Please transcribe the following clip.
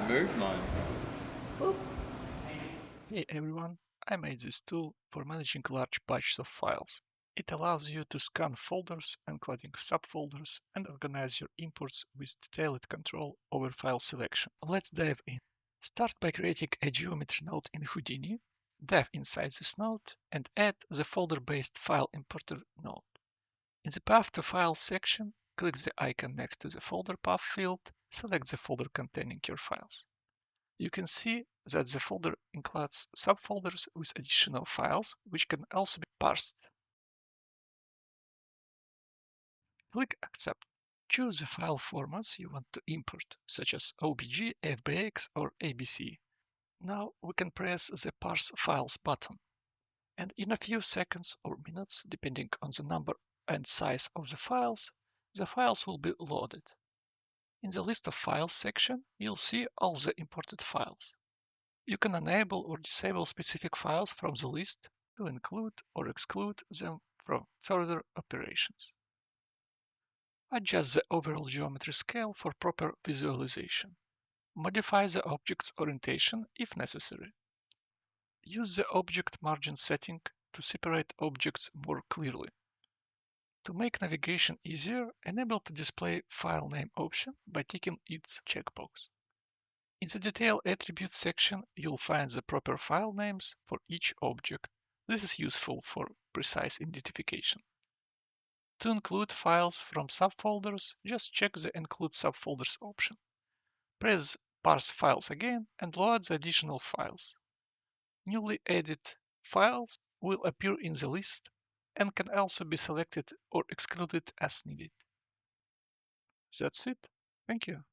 moved mine. Boop. Hey everyone, I made this tool for managing large batches of files. It allows you to scan folders, including subfolders, and organize your imports with detailed control over file selection. Let's dive in. Start by creating a geometry node in Houdini, dive inside this node, and add the folder-based file importer node. In the Path to Files section, click the icon next to the folder path field, select the folder containing your files. You can see that the folder includes subfolders with additional files, which can also be parsed. Click Accept. Choose the file formats you want to import, such as OBJ, FBX, or ABC. Now we can press the Parse Files button, and in a few seconds or minutes, depending on the number and size of the files will be loaded. In the List of Files section, you'll see all the imported files. You can enable or disable specific files from the list to include or exclude them from further operations. Adjust the overall geometry scale for proper visualization. Modify the object's orientation if necessary. Use the object margin setting to separate objects more clearly. To make navigation easier, enable to display file name option by ticking its checkbox. In the Detail Attributes section, you'll find the proper file names for each object. This is useful for precise identification. To include files from subfolders, just check the Include Subfolders option. Press Parse Files again and load the additional files. Newly added files will appear in the list and can also be selected or excluded as needed. That's it. Thank you.